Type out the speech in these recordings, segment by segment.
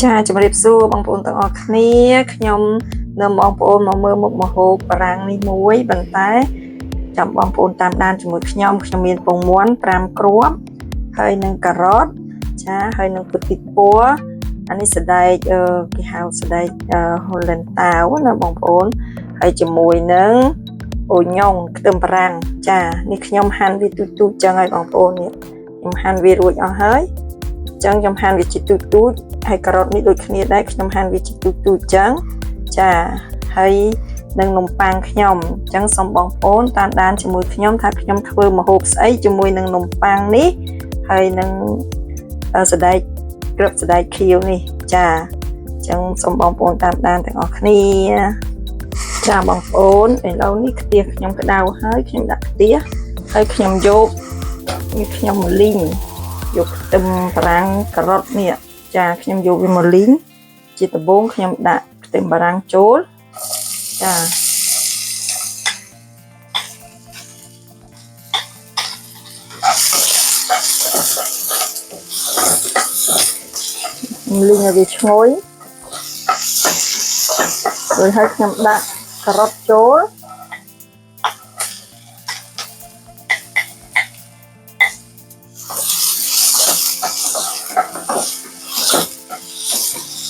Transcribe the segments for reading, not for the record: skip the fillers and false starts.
ចាជំរាបសួរបងប្អូនទាំងអស់គ្នាខ្ញុំនៅបងប្អូនមកមើលមុខម្ហូបបារាំងនេះមួយប៉ុន្តែចាំបងប្អូនតាមដានជាមួយខ្ញុំមានពងមាន់5គ្រាប់ហើយនឹងការ៉ុតចាហើយនឹងពតិពួរអានេះសណ្ដែកគេហៅសណ្ដែកហូឡែនតាវណាបងប្អូនហើយជាមួយនឹងអូញ៉ុងខ្ទឹមបារាំងចានេះខ្ញុំហាន់វាទូចៗចឹងហើយបងប្អូននេះខ្ញុំហាន់វារួចអស់ហើយចឹងខ្ញុំហាន់វាជាទូចហើយការ៉ុតនេះដូចគ្នាដែរខ្ញុំហាន់វាជាទូចចឹងចាហើយនឹងនំប៉័ងខ្ញុំចឹងសូមបងប្អូនតាមដានជាមួយខ្ញុំថាខ្ញុំធ្វើម្ហូបស្អីជាមួយនឹងនំប៉័ងនេះហើយនឹងសណ្ដែកគ្រាប់សណ្ដែកខៀវនេះចាចឹងសូមបងប្អូនតាមដានទាំងអស់គ្នាចាបងប្អូនឥឡូវនេះខ្ទះខ្ញុំក្តៅហើយខ្ញុំដាក់ខ្ទះហើយខ្ញុំយកនេះខ្ញុំលីងយកខ្ទឹមបារាំងការ៉ុតនេះចាខ្ញុំយកវាមកលីងជាដំបូងខ្ញុំដាក់ខ្ទឹមបារាំងចូលចាលីងឲ្យវាឈ្ងុយrồiហើយខ្ញុំដាក់ការ៉ុតចូល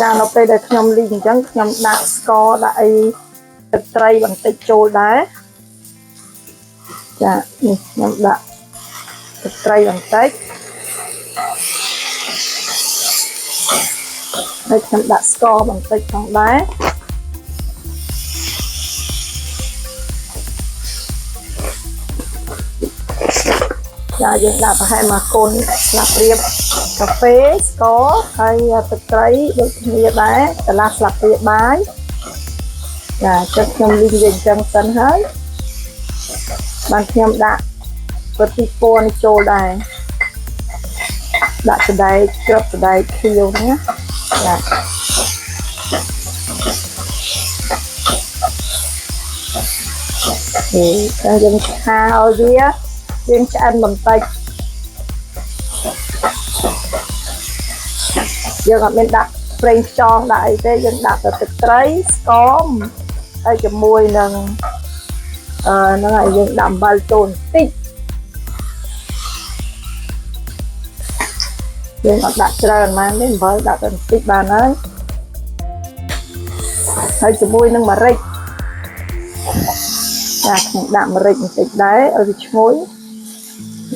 ចានៅពេលដែលខ្ញុំលីងអញ្ចឹងខ្ញុំដាក់ស្ករដាក់អីទឹកត្រីបន្តិចចូលដែរចានេះខ្ញុំដាក់ទឹកត្រីបន្តិចហើយខ្ញុំដាក់ស្ករបន្តិចផងដែរចាយើងដាក់ប្រហែល1កូនស្លាបព្រាកាហ្វេស្ករហើយទឹកត្រីដូចគ្នាដែរកន្លះស្លាបព្រាបាយចាចឹងខ្ញុំលីងវាអញ្ចឹងសិនហើយបានខ្ញុំដាក់ពតិពួរនេះចូលដែរដាក់សណ្ដែកគ្រាប់សណ្ដែកខៀវនេះចាហើយយើងឆាឲ្យវារៀងឆ្អិនបន្តិចយើងអត់មានដាក់ប្រេងខ្យងដាក់អីទេយើងដាក់តែទឹកត្រីស្ករហើយជាមួយនឹងហ្នឹងហើយយើងដាក់អំបិលចូលបន្តិចយើងអត់ដាក់ច្រើនប៉ុន្មានទេអំបិលដាក់តែបន្តិចបានហើយជាមួយនឹងម្រេចចាខ្ញុំដាក់ម្រេចបន្តិចដែរឲ្យវាឈ្ងុយហ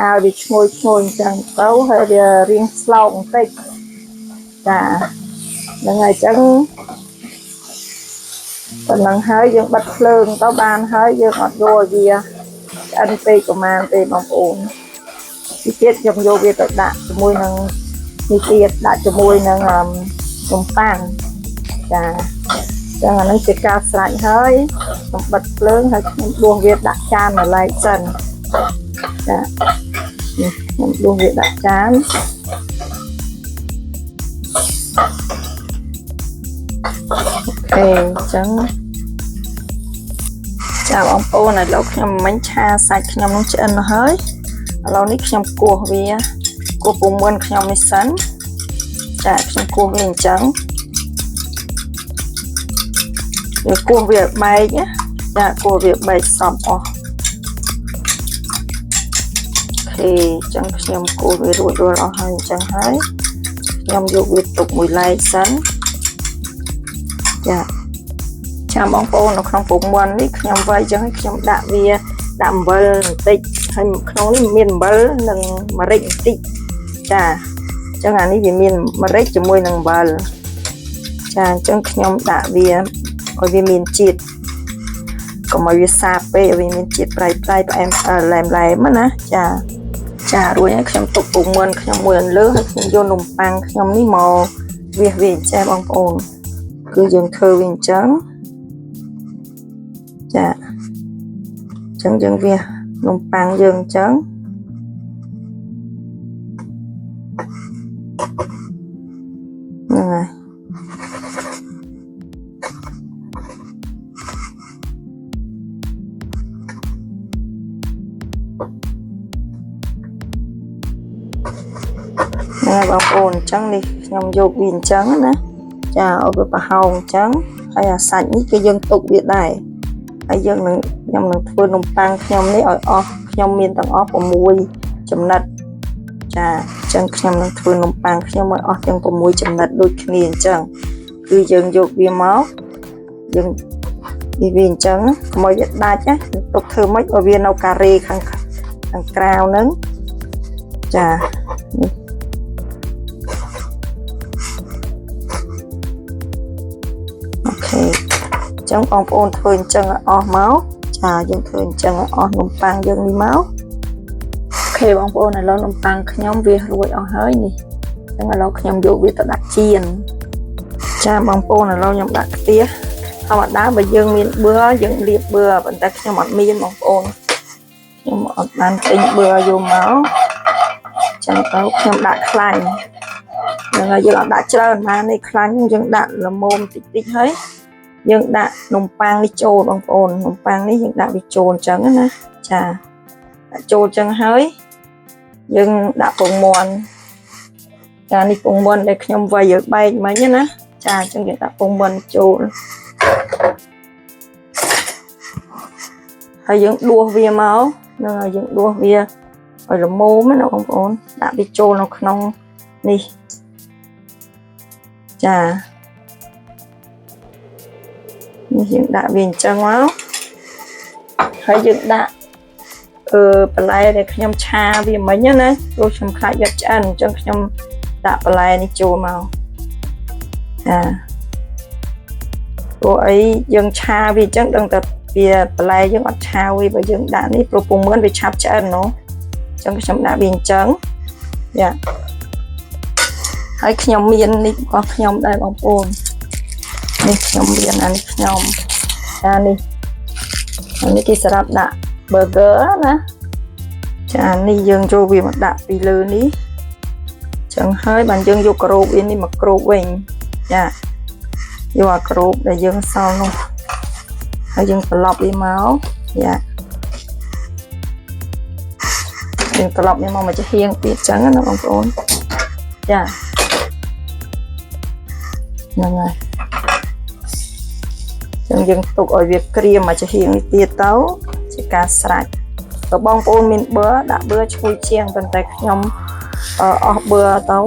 ើយវាឈ្ងុយអញ្ចឹងទៅហើយវារៀងស្លោកបន្តិចចាហ្នឹងហើយអញ្ចឹងប៉ុណ្ណឹងហើយយើងបិទភ្លើងទៅបានហើយយើងអត់យកឲ្យវាឆ្អិនពេកប្រហែលទេបងប្អូនទីទៀតខ្ញុំយកវាទៅដាក់ជាមួយនឹងនេះទៀតដាក់ជាមួយនឹងនំប៉័ងចាចឹងអានេះជាការស្រេចហើយខ្ញុំបិទភ្លើងហើយខ្ញុំដួសវាដាក់ចានមួយឡែកសិនចាខ្ញុំដួសវាដាក់ចានអូខេចឹងចាបងប្អូនឥឡូវខ្ញុំមិញឆាសាច់ខ្ញុំនឹងឆ្អិនហើយឥឡូវនេះខ្ញុំគោះវាគោះពងមាន់ខ្ញុំនេះសិនចាខ្ញុំគោះវាអញ្ចឹងវាគោះវាបែកណាចាគោះវាបែកសពអស់អូខេអញ្ចឹងខ្ញុំគោះវារួចរាល់អស់ហើយអញ្ចឹងហើយខ្ញុំយកវាទុកមួយឡែកសិនចាចាំបងប្អូននៅក្នុងពងមាន់នេះខ្ញុំវាយអញ្ចឹងខ្ញុំដាក់វាដាក់អំបិលបន្តិចហើយក្នុងនេះមានអំបិលនិងម្រេចបន្តិចចាអញ្ចឹងអានេះវាមានម្រេចជាមួយនឹងអំបិលចាអញ្ចឹងខ្ញុំដាក់វាឲ្យវាមានជាតិកុំឲ្យវាសាបពេកឲ្យវាមានជាតិប្រៃផ្អែមឡែមណាចារួចហើយខ្ញុំទុកពងមាន់ខ្ញុំមួយអន្លើហើយខ្ញុំយកនំប៉័ងខ្ញុំនេះមកវាចាបងប្អូនគឺយើងធ្វើវាអញ្ចឹងចាអញ្ចឹងយើងវានំប៉័ងយើងអញ្ចឹងហ្នឹងហើយ បងប្អូនអញ្ចឹងនេះខ្ញុំយកវាអញ្ចឹងណាចាឲ្យវាប្រហោងអញ្ចឹងហើយអាសាច់នេះគឺយើងទុកវាដែរហើយយើងនឹងខ្ញុំនឹងធ្វើនំប៉័ងខ្ញុំនេះឲ្យអស់ខ្ញុំមានទាំងអស់6ចំណិតចាអញ្ចឹងខ្ញុំនឹងធ្វើនំប៉័ងខ្ញុំឲ្យអស់ទាំង6ចំណិតដូចគ្នាអញ្ចឹងគឺយើងយកវាមកយើងវាអញ្ចឹងកុំឲ្យវាដាច់ណាទុកធ្វើម៉េចឲ្យវានៅការ៉េខាងក្រៅហ្នឹងចានេះអូខេអញ្ចឹងបងប្អូនធ្វើអញ្ចឹងឲ្យអស់មកចាយើងធ្វើអញ្ចឹងឲ្យអស់នំប៉័ងយើងនេះមកអូខេបងប្អូនឥឡូវនំប៉័ងខ្ញុំវារួចអស់ហើយនេះអញ្ចឹងឥឡូវខ្ញុំយកវាទៅដាក់ចៀនចាបងប្អូនឥឡូវខ្ញុំដាក់ខ្ទះធម្មតាបើយើងមានបឿយើងលាបបឿប៉ុន្តែខ្ញុំអត់មានបងប្អូនខ្ញុំអត់បានទិញបឿយកមកចឹងទៅខ្ញុំដាក់ខ្លាញ់ហ្នឹងហើយយើងអត់ដាក់ច្រើនណានេះខ្លាញ់យើងដាក់ល្មមតិចហើយយើងដាក់នំប៉័ងនេះចូលបងប្អូននំប៉័ងនេះយើងដាក់វាចូលអញ្ចឹងណាចាដាក់ចូលអញ្ចឹងហើយយើងដាក់ពងមាន់ចានេះពងមាន់ដែលខ្ញុំវាយឲ្យបែកមិញណាចាអញ្ចឹងយើងដាក់ពងមាន់ចូលហើយយើងដួសវាមកហ្នឹងហើយយើងដួសវាឲ្យល្មមណាបងប្អូនដាក់វាចូលនៅក្នុងនេះចានេះយើងដាក់វាអញ្ចឹងមកហើយយើងដាក់បន្លែដែលខ្ញុំឆាវាមិញណាព្រោះខ្ញុំខ្លាចវាឆ្អិនអញ្ចឹងខ្ញុំដាក់បន្លែនេះចូលមកចាព្រោះអីយើងឆាវាអញ្ចឹងដឹងតែវាបន្លែយើងអត់ឆាវាបើយើងដាក់នេះព្រោះពងមាន់វាឆាប់ឆ្អិនណូអញ្ចឹងខ្ញុំដាក់វាអញ្ចឹងយ៉ាហើយខ្ញុំមាននេះរបស់ខ្ញុំដែរបងប្អូននេះខ្ញុំមានអានេះខ្ញុំចានេះគេសម្រាប់ដាក់ burger ណាចានេះយើងចូលវាមកដាក់ពីលើនេះអញ្ចឹងហើយបានយើងយកក្រូបវានេះមកក្រូបវិញចាយកអាក្រូបដែលយើងសល់នោះហើយយើងត្រឡប់វាមកយ៉ាយើងត្រឡប់វាមកចាហៀងទៀតអញ្ចឹងណាបងប្អូនចាហ្នឹងហើយអញ្ចឹងយើងទុកឲ្យវាក្រៀមមកចាហៀងនេះទៀតទៅជាការស្រេចបើបងប្អូនមានប៊ឺដាក់ប៊ឺឈ្ងុយជាងប៉ុន្តែខ្ញុំអស់ប៊ឺទៅ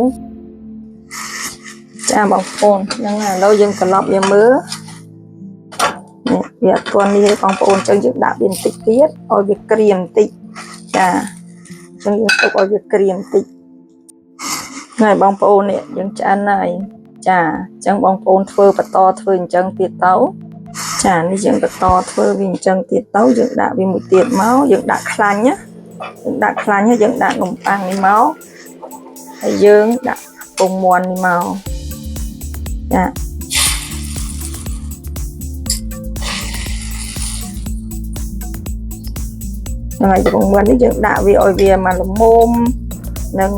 ចាបងប្អូនហ្នឹងហើយឥឡូវយើងត្រឡប់វាមើលនេះវាអត់ទាន់នេះទេបងប្អូនអញ្ចឹងយើងដាក់វាបន្តិចទៀតឲ្យវាក្រៀមបន្តិចចាអញ្ចឹងយើងទុកឲ្យវាក្រៀមបន្តិចហើយបងប្អូននេះយើងឆ្អិនហើយចាអញ្ចឹងបងប្អូនធ្វើបន្តធ្វើអញ្ចឹងទៀតទៅចានេះយើងបន្តធ្វើវាអញ្ចឹងទៀតទៅយើងដាក់វាមួយទៀតមកយើងដាក់ខ្លាញ់ណាយើងដាក់ខ្លាញ់ហើយយើងដាក់នំប៉័ងនេះមកហើយយើងដាក់ពងមាន់នេះមកចាហើយពងមាន់នេះយើងដាក់វាឲ្យវាមកល្មមនិង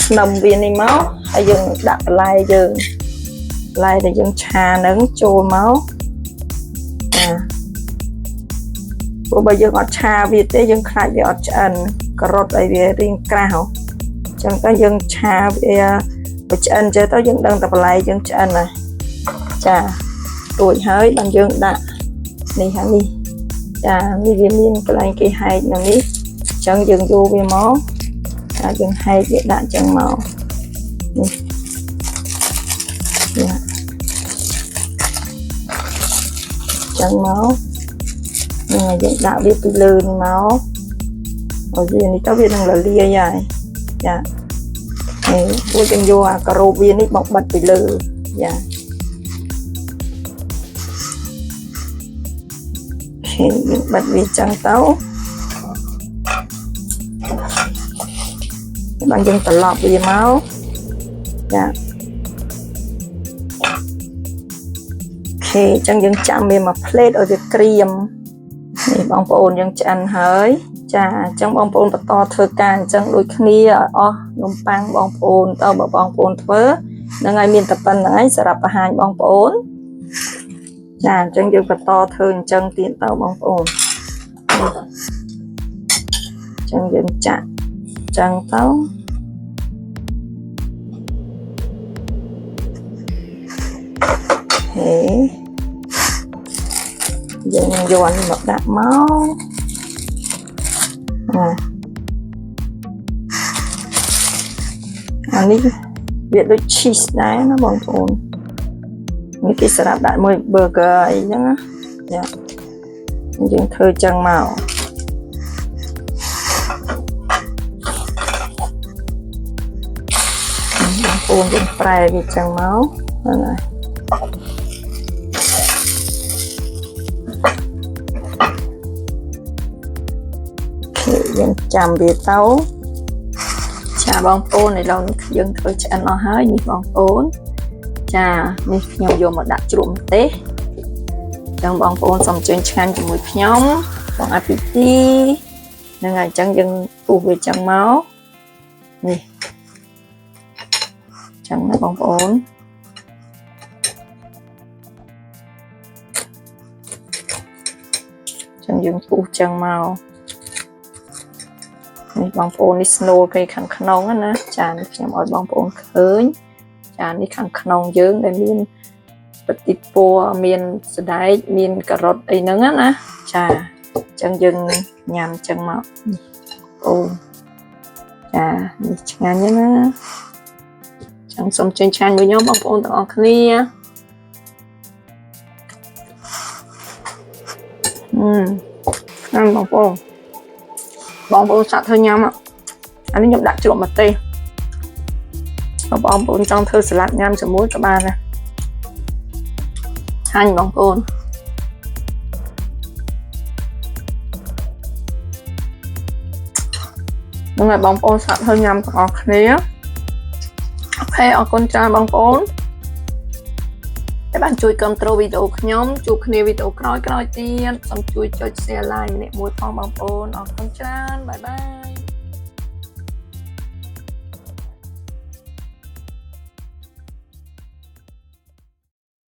ស្នឹមវានេះមកហើយយើងដាក់បន្លែយើងបន្លែដែលយើងឆានឹងចូលមកចាព្រោះបើយើងអត់ឆាវាទេយើងខ្លាចវាអត់ឆ្អិនការ៉ុតឲ្យវារាងក្រាស់អញ្ចឹងទៅយើងឆាវាបើឆ្អិនចេះទៅយើងដឹងតែបន្លែយើងឆ្អិនហើយចារួចហើយបានយើងដាក់នេះហើយនេះចានេះវាមានកន្លែងគេហែកនៅនេះអញ្ចឹងយើងយកវាមកចាយើងហែកវាដាក់អញ្ចឹងមកនេះចាអញ្ចឹងមកនឹងយើងដាក់វាពីលើនេះមកឲ្យវានេះទៅវានឹងរលាយហើយចានេះពួកយើងយកអាការ៉ូបវានេះមកបិទពីលើចាយើងបិទវាចឹងទៅបានយើងត្រឡប់វាមកចាអូខេអញ្ចឹងយើងចាំវាមកផ្លេតឲ្យវាក្រៀមនេះបងប្អូនយើងឆ្អិនហើយចាអញ្ចឹងបងប្អូនបន្តធ្វើការអញ្ចឹងដូចគ្នាឲ្យអស់នំប៉័ងបងប្អូនទៅបើបងប្អូនធ្វើនឹងឲ្យមានតែប៉ុណ្្នឹងឯងសម្រាប់បង្ហាញបងប្អូនចាអញ្ចឹងយើងបន្តធ្វើអញ្ចឹងទៀតទៅបងប្អូនអញ្ចឹងយើងចាក់អញ្ចឹងទៅ យើងនឹងយកនេះមកដាក់មកអានេះវាដូច cheese ដែរណាបងប្អូននេះគេសម្រាប់ដាក់មួយ burger អីហ្នឹងណាយើងធ្វើចឹងមកបងប្អូនយើងប្រែវាចឹងមកហ្នឹងហើយយើងចាំវាទៅចាបងប្អូនឥឡូវនេះយើងធ្វើឆ្អិនអស់ហើយនេះបងប្អូនចានេះខ្ញុំយកមកដាក់ជ្រក់ម្ទេសចឹងបងប្អូនសូមអញ្ជើញឆ្ងាញ់ជាមួយខ្ញុំបងអាពីទីហ្នឹងហើយអញ្ចឹងយើងពុះវាចឹងមកនេះចឹងណាបងប្អូនចឹងយើងពុះចឹងមកនេះបងប្អូននេះស្នូលគេខាងក្នុងណាចានេះខ្ញុំឲ្យបងប្អូនឃើញចានេះខាងក្នុងយើងដែលមានបតិពណ៌មានសណ្ដែកមានការ៉ុតអីហ្នឹងណាចាអញ្ចឹងយើងញ៉ាំអញ្ចឹងមកអូចានេះឆ្ងាញ់ណាអញ្ចឹងសូមជើញឆ្ងាញ់មួយខ្ញុំបងប្អូនទាំងអស់គ្នាបងប្អូនសាក់ធ្វើញ៉ាំអានេះខ្ញុំដាក់ជ្រក់ម្ទេសបងប្អូនចង់ធ្វើសាឡាត់ញ៉ាំជាមួយក៏បានដែរហាញ់បងប្អូនហ្នឹងហើយបងប្អូនសាក់ធ្វើញ៉ាំទាំងអស់គ្នាអូខេអរគុណច្រើនបងប្អូនដែលបានជួយគាំទ្រវីដេអូខ្ញុំជួបគ្នាវីដេអូក្រោយទៀតសូមជួយចុច share like ម្នាក់មួយផងបងប្អូនអរគុណច្រើនបាយបាយ